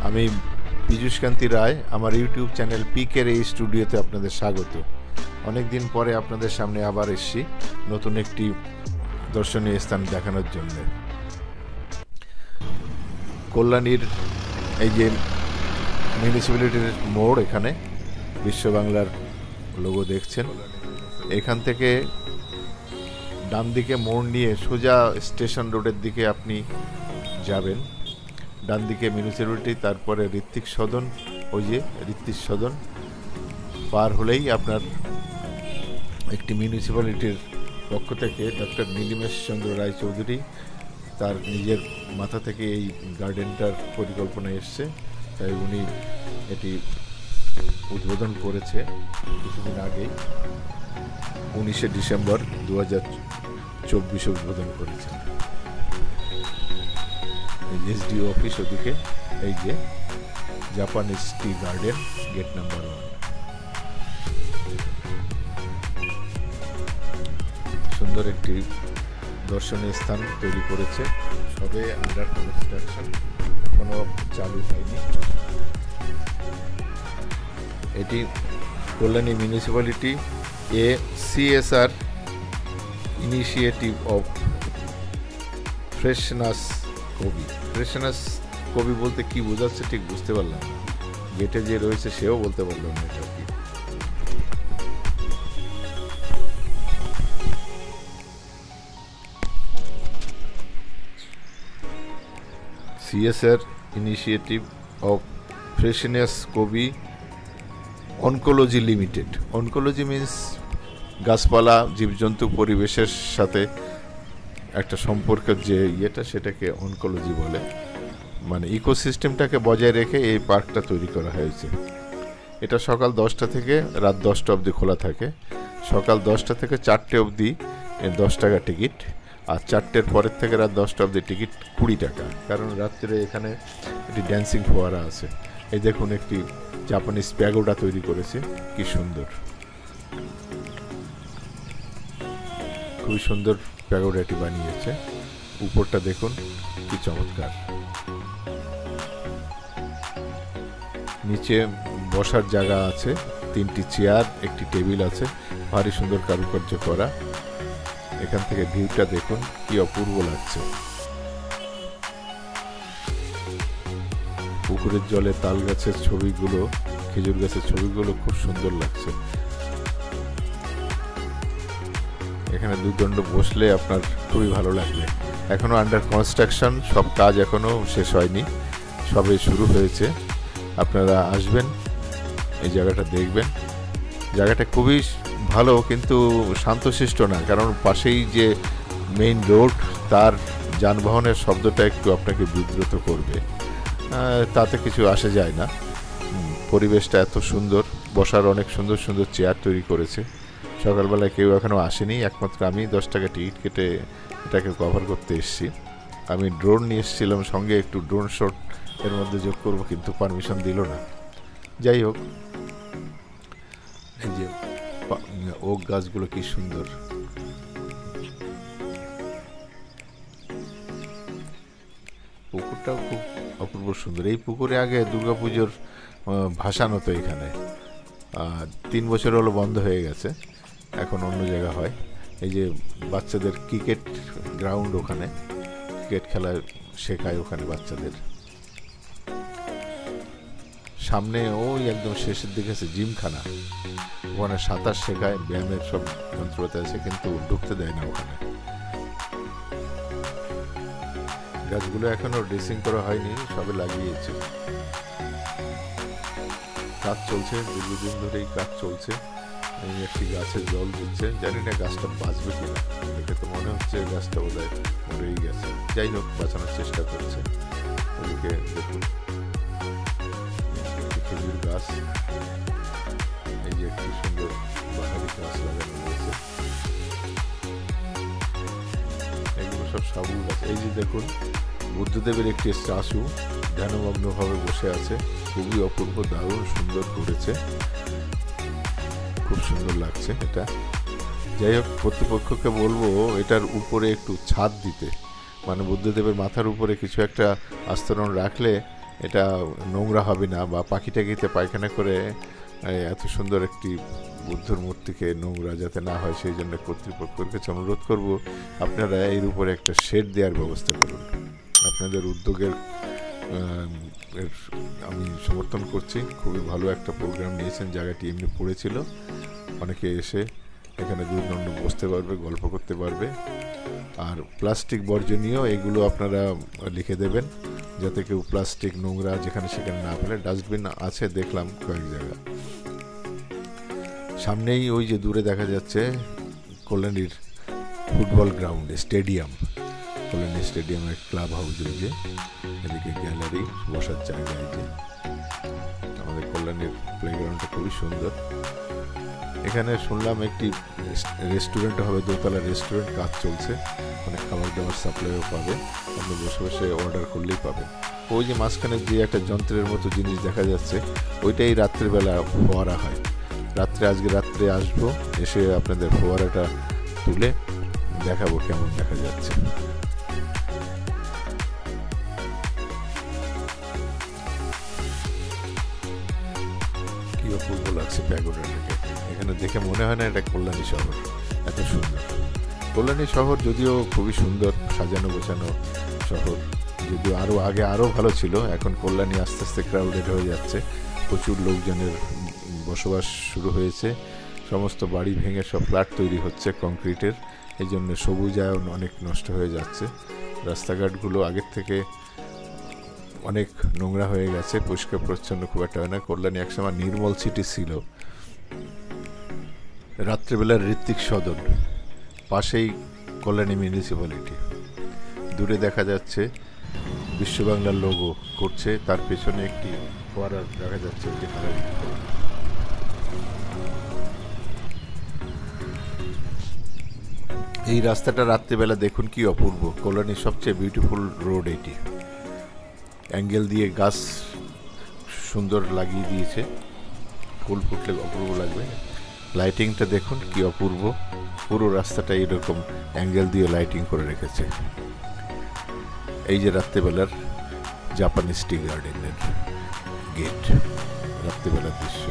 আমি পীযূষকান্তি রায়, আমার YouTube channel পিকের এই স্টুডিওতে আপনাদের স্বাগত। অনেক দিন পরে আপনাদের সামনে আবার এসেছি নতুন একটি দর্শনীয় স্থান দেখানোর জন্য। কল্যাণীর এই যে মিউনিসিপ্যালিটির মোড়, এখানে বিশ্ব বাংলার লোগো দেখছেন। এখান থেকে ডান দিকে মোড় নিয়ে সোজা স্টেশন রোডের দিকে আপনি যাবেন। ডান দিকে মিউনিসিপ্যালিটি, তারপরে ঋত্বিক সদন, ওই যে ঋত্বিক সদন পার হলেই আপনার একটি মিউনিসিপ্যালিটির পক্ষ থেকে ডক্টর নীলিমেশ চন্দ্র রায় চৌধুরী তার নিজের মাথা থেকে এই গার্ডেনটার পরিকল্পনা এসছে, তাই উনি এটি উদ্বোধন করেছে কিছুদিন আগেই, 19শে ডিসেম্বর 2024 উদ্বোধন করেছেন। এসডিও অফিস ওদিকে, এই যে Japanese tea garden, gate number 1। সুন্দর একটি দর্শনীয় স্থান তৈরি করেছে, সবে আন্ডার কনস্ট্রাকশন, এখনো চালু হয়নি। এটি Kalyani municipality CSR initiative of freshness কবি। ফ্রেশনেস কবি বলতে কি বোঝাচ্ছে ঠিক বুঝতে পারলাম না, গেটে যে রয়েছে সেও বলতে পারলাম না এটা কি। CSR ইনিশিয়েটিভ অফ ফ্রেশনেস কবি অনকোলজি লিমিটেড। অনকোলজি মিন্স গাছপালা, জীবজন্তু, পরিবেশের সাথে একটা সম্পর্কের যে ইয়েটা, সেটাকে অনকোলজি বলে। মানে ইকোসিস্টেমটাকে বজায় রেখে এই পার্কটা তৈরি করা হয়েছে। এটা সকাল 10টা থেকে রাত 10টা অবধি খোলা থাকে। সকাল 10টা থেকে 4টে অবধি 10 টাকা টিকিট, আর 4টের পরের থেকে রাত 10টা অবধি টিকিট 20 টাকা। কারণ রাত্রে এখানে একটি ড্যান্সিং ফোয়ারা আছে। এই দেখুন, একটি জাপানিজ প্যাগোডা তৈরি করেছে, কি সুন্দর, খুবই সুন্দর প্যাগোডাটি বানিয়েছে। উপরটা দেখুন কি চমৎকার। নিচে বসার জায়গা আছে, 3টি চেয়ার, একটি টেবিল আছে, ভারী সুন্দর কারুকার্য করা। এখান থেকে ভিউটা দেখুন কি অপূর্ব লাগছে। পুকুরের জলে তাল গাছের ছবিগুলো, খেজুর গাছের ছবিগুলো খুব সুন্দর লাগছে। এখানে দুদণ্ড বসলে আপনার খুবই ভালো লাগবে। এখনো আন্ডার কনস্ট্রাকশন, সব কাজ এখনো শেষ হয়নি, সবে শুরু হয়েছে। আপনারা আসবেন, এই জায়গাটা দেখবেন। জায়গাটা খুবই ভালো, কিন্তু শান্তশিষ্ট না, কারণ পাশেই যে মেইন রোড, তার যানবাহনের শব্দটা একটু আপনাকে বিব্রত করবে, তাতে কিছু আসে যায় না। পরিবেশটা এত সুন্দর, বসার অনেক সুন্দর সুন্দর চেয়ার তৈরি করেছে। সকালবেলায় কেউ এখনও আসেনি, একমাত্র আমি 10 টাকা টিকিট কেটে এটাকে কভার করতে এসেছি। আমি ড্রোন নিয়ে এসেছিলাম সঙ্গে, একটু ড্রোন শট এর মধ্যে যোগ করবো, কিন্তু পারমিশন দিল না। যাই হোক, এই যে ওক গাছগুলো কি সুন্দর। পুকুরটাও খুব অপূর্ব সুন্দর। এই পুকুরে আগে দুর্গাপুজোর ভাসান হতো এখানে, 3 বছর হলো বন্ধ হয়ে গেছে, এখন অন্য জায়গা হয়। এই যে বাচ্চাদের ক্রিকেট গ্রাউন্ড, ওখানে ক্রিকেট খেলা শেখায় ওখানে বাচ্চাদের। সামনে ওই একদম শেষের দিকে আছে জিমখানা, ওখানে সাঁতার শেখায়, ব্যায়ামের সব যন্ত্রপাতি আছে, কিন্তু ঢুকতে দেয় না ওখানে। গাছগুলো এখনো ড্রেসিং করা হয়নি, সবে লাগিয়েছে। কাজ চলছে, দীর্ঘদিন ধরেই কাজ চলছে। এই একটি গাছে জল দিচ্ছে, জানি না গাছটা বাঁচবে কিনা, দেখে তো মনে হচ্ছে গাছটা বোধহয় মরেই গেছে। যাই হোক, বাঁচানোর চেষ্টা করছে। ওদিকে দেখুন খেজুর গাছ, এই যে একটি সুন্দর বাহারি গাছ লাগানো রয়েছে, এগুলো সব সাবু গাছ। এই যে দেখুন, বুদ্ধদেবের একটি স্ট্যাচু ধ্যানমগ্নভাবে বসে আছে, খুবই অপূর্ব, দারুণ সুন্দর করেছে, খুব সুন্দর লাগছে এটা। যাই হোক, কর্তৃপক্ষকে বলবো এটার উপরে একটু ছাদ দিতে, মানে বুদ্ধদেবের মাথার উপরে কিছু একটা আস্তরণ রাখলে এটা নোংরা হবে না, বা পাখি টাকিতে পায়খানা করে এত সুন্দর একটি বুদ্ধর মূর্তিকে নোংরা যাতে না হয় সেই জন্য কর্তৃপক্ষের কাছে অনুরোধ করব আপনারা এর উপরে একটা শেড দেওয়ার ব্যবস্থা করুন। আপনাদের উদ্যোগের আমি সমর্থন করছি। খুবই ভালো একটা প্রোগ্রাম নিয়েছেন, জায়গাটি এমনি পড়েছিল, অনেকে এসে এখানে দুর্দণ্ড বসতে পারবে, গল্প করতে পারবে। আর প্লাস্টিক বর্জনীয় এগুলো আপনারা লিখে দেবেন যাতে কেউ প্লাস্টিক নোংরা যেখানে সেখানে না ফেলে। ডাস্টবিন আছে দেখলাম কয়েক জায়গা। সামনেই ওই যে দূরে দেখা যাচ্ছে কল্যাণীর ফুটবল গ্রাউন্ডে স্টেডিয়াম, কল্যাণী স্টেডিয়ামের ক্লাব হাউস রয়েছে, এদিকে গ্যালারি, বসার জায়গা। যে আমাদের কল্যাণীর প্লেগ্রাউন্ডটা খুবই সুন্দর। এখানে শুনলাম একটি রেস্টুরেন্ট হবে, দোতলা রেস্টুরেন্ট কাজ চলছে, অনেক খাবার দাবার সাপ্লাইও পাবে, আপনি বসে বসে অর্ডার করলেই পাবেন। ওই যে মাঝখানে যে একটা যন্ত্রের মতো জিনিস দেখা যাচ্ছে ওইটাই রাত্রিবেলা ফোয়ারা হয়। আজকে রাত্রে আসবো, এসে আপনাদের ফোয়ারাটা তুলে দেখাবো কেমন দেখা যাচ্ছে। কি অপূর্ব লাগছে প্যাগোডাটাকে, এখানে দেখে মনে হয় না এটা কল্যাণী শহর, এত সুন্দর। কল্যাণী শহর যদিও খুবই সুন্দর, সাজানো গোছানো শহর, যদিও আগে আরও ভালো ছিল। এখন কল্যাণী আস্তে আস্তে ক্রাউডেড হয়ে যাচ্ছে, প্রচুর লোকজনের বসবাস শুরু হয়েছে, সমস্ত বাড়ি ভেঙে সব ফ্ল্যাট তৈরি হচ্ছে কংক্রিটের, এই জন্য সবুজায়ন অনেক নষ্ট হয়ে যাচ্ছে। রাস্তাঘাটগুলো আগের থেকে অনেক নোংরা হয়ে গেছে, পরিষ্কার পরিচ্ছন্ন খুব একটা হয় না। কল্যাণী একসময় নির্মল সিটি ছিল। রাত্রেবেলার ঋত্বিক সদন, পাশেই কল্যাণী মিউনিসিপ্যালিটি, দূরে দেখা যাচ্ছে বিশ্ব বাংলার লোগো করছে, তার পেছনে একটি ফোয়ারা দেখা যাচ্ছে। এই রাস্তাটা রাত্রিবেলা দেখুন কি অপূর্ব, কল্যাণীর সবচেয়ে বিউটিফুল রোড এটি। অ্যাঙ্গেল দিয়ে গাছ সুন্দর লাগিয়ে দিয়েছে, ফুল ফুটলে অপূর্ব লাগবে। লাইটিংটা দেখুন কি অপূর্ব, পুরো রাস্তাটা এরকম অ্যাঙ্গেল দিয়ে লাইটিং করে রেখেছে। এই যে রাত্রিবেলার জাপানিজ টি গার্ডেনের গেট, রাত্রিবেলার দৃশ্য।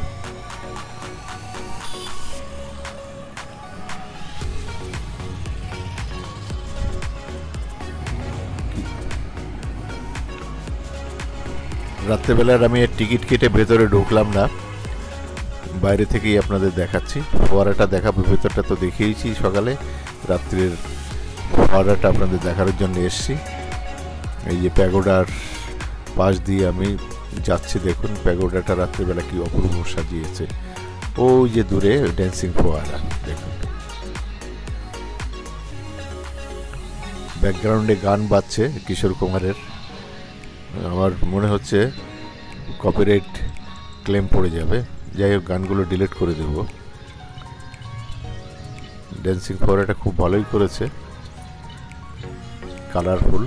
রাত্রেবেলার আমি টিকিট কেটে ভেতরে ঢুকলাম না, বাইরে থেকেই আপনাদের দেখাচ্ছি। ফোয়ারাটা দেখাবো, ভেতরটা তো দেখিয়েছি সকালে, রাত্রের ফোয়ারাটা আপনাদের দেখানোর জন্য এসছি। এই যে প্যাগোডার পাশ দিয়ে আমি যাচ্ছি, দেখুন প্যাগোডাটা রাত্রেবেলা কি অপূর্ব সাজিয়েছে। ওই যে দূরে ড্যান্সিং ফোয়ারা দেখুন, ব্যাকগ্রাউন্ডে গান বাজছে কিশোর কুমারের। আমার মনে হচ্ছে কপিরাইট ক্লেম পড়ে যাবে, যাই হোক গানগুলো ডিলিট করে দেব। ড্যান্সিং ফোয়ারাটা খুব ভালোই করেছে, কালারফুল।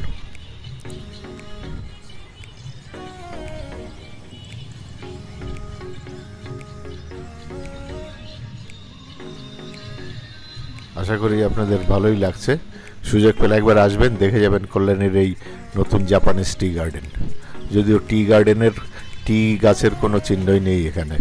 আশা করি আপনাদের ভালোই লাগছে। সুযোগ পেলে একবার আসবেন, দেখে যাবেন কল্যাণীর এই নতুন জাপানিজ টি গার্ডেন। যদিও টি গার্ডেনের টি গাছের কোনো চিহ্নই নেই এখানে।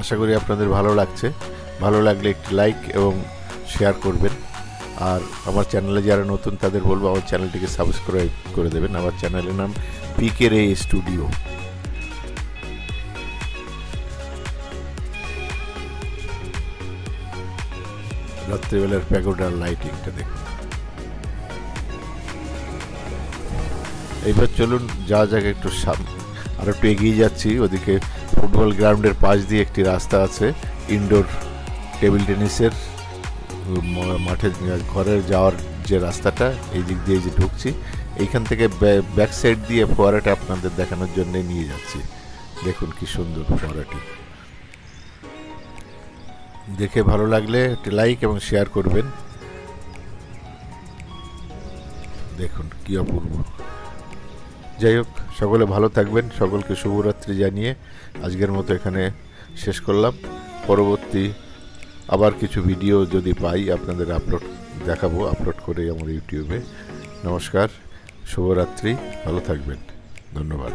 আশা করি আপনাদের ভালো লাগছে। ভালো লাগলে একটি লাইক এবং শেয়ার করবেন। আর আমার চ্যানেলে যারা নতুন তাদের বলবো আমার চ্যানেলটিকে সাবস্ক্রাইব করে দেবেন। আমার চ্যানেলের নাম পিকে রে স্টুডিও। রাত্রিবেলার প্যাগোডার লাইটিংটা দেখুন। এইবার চলুন যাওয়া যাক একটু আর একটু এগিয়ে যাচ্ছি। ওদিকে ফুটবল গ্রাউন্ডের পাশ দিয়ে একটি রাস্তা আছে, ইনডোর টেবিল টেনিসের মাঠে ঘরের যাওয়ার যে রাস্তাটা, এই দিক দিয়ে যে ঢুকছি, এইখান থেকে ব্যাক সাইড দিয়ে ফোয়ারাটা আপনাদের দেখানোর জন্য নিয়ে যাচ্ছি। দেখুন কি সুন্দর ফোয়ারাটি। দেখে ভালো লাগলে একটি লাইক এবং শেয়ার করবেন। দেখুন কি অপূর্ব। যাই হোক, সকলে ভালো থাকবেন, সকলকে শুভরাত্রি জানিয়ে আজকের মতো এখানে শেষ করলাম। পরবর্তী আবার কিছু ভিডিও যদি পাই আপনাদের আপলোড করে আমার ইউটিউবে। নমস্কার, শুভরাত্রি, ভালো থাকবেন, ধন্যবাদ।